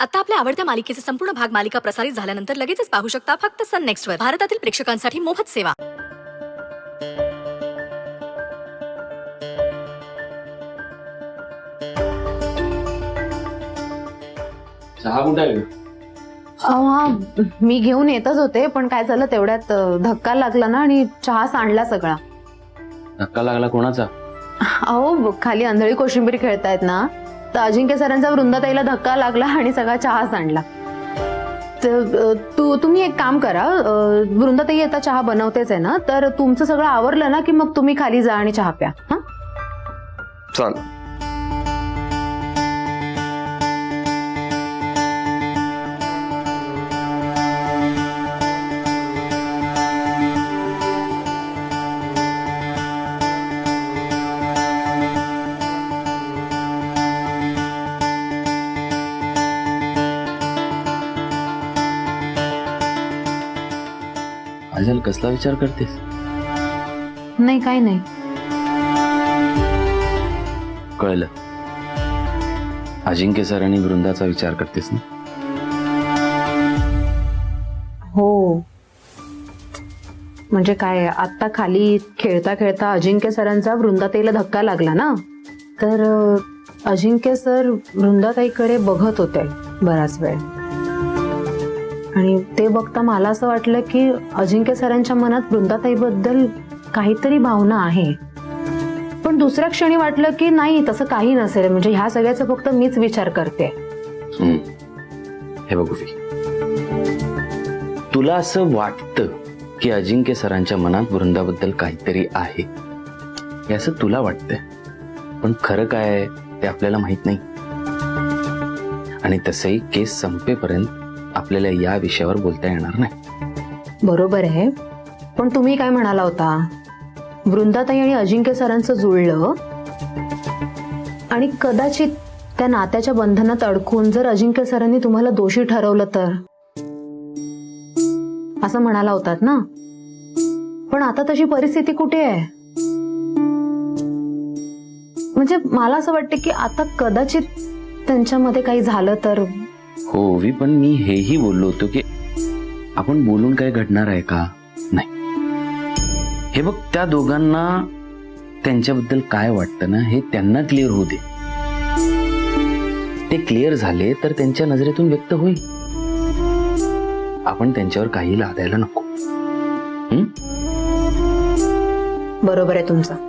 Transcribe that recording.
आता आपल्या आवडत्या मालिकेचे संपूर्ण भाग मालिका प्रसारित झाल्यानंतर लगेचच पाहू शकता फक्त सन नेक्स्ट वर. भारतातील प्रेक्षकांसाठी मोफत सेवा. चहा कुठे आहे? हा मी घेऊन येतच होते, पण काय झालं तेवढ्यात धक्का लागला ना आणि चहा सांडला सगळा. धक्का लागला कोणाचा? अहो खाली आंधळी कोशिंबीर खेळतायत ना, तर अजिंक्य सरांचा वृंदाताईला धक्का लागला आणि सगळा चहा सांडला. तर तुम्ही एक काम करा, वृंदाताई आता चहा बनवतेच आहे ना, तर तुमचं सगळं आवरलं ना की मग तुम्ही खाली जा आणि चहा प्या. हा चल. आजल कसला विचार करतेस? नाही काही नाही. कळलं. अजिंक्य सर आणि वृंदाचा विचार करतेस ना? हो म्हणजे काय, आता खाली खेळता खेळता अजिंक्य सरांचा वृंदाताईला धक्का लागला ना, तर अजिंक्य सर वृंदाताईकडे बघत होते बराच वेळ, आणि ते बघता मला असं वाटलं की अजिंक्य सरांच्या मनात वृंदाताईबद्दल काहीतरी भावना आहे. पण दुसऱ्या क्षणी वाटलं की नाही, तसं काही नसेल, म्हणजे ह्या सगळ्याचा फक्त मीच विचार करते. हे बघू, तुला असं वाटतं की अजिंक्य सरांच्या मनात वृंदाबद्दल काहीतरी आहे, हे असं तुला वाटतंय, पण खरं काय आहे ते आपल्याला माहित नाही. आणि तसंही केस संपेपर्यंत आपल्याला या विषयावर बोलता येणार नाही. बरोबर आहे, पण तुम्ही काय म्हणाला होता, वृंदाताई आणि अजिंक्य सरांचं जुळलं आणि कदाचित त्या नात्याच्या बंधनात अडकून जर अजिंक्य सरांनी तुम्हाला दोषी ठरवलं तर, असं म्हणाला होतात ना. पण आता तशी परिस्थिती कुठे आहे? म्हणजे मला असं वाटतं की आता कदाचित त्यांच्यामध्ये काही झालं तर. हो वी, पण मी हेही बोललो होतो की आपण बोलून काय घडणार आहे का? नाही. हे बघ, त्या दोघांना त्यांच्याबद्दल काय वाटतं ना, हे त्यांना क्लिअर होऊ दे. ते क्लिअर झाले तर त्यांच्या नजरेतून व्यक्त होईल. आपण त्यांच्यावर काही लादायला नको. बरोबर आहे तुमचं.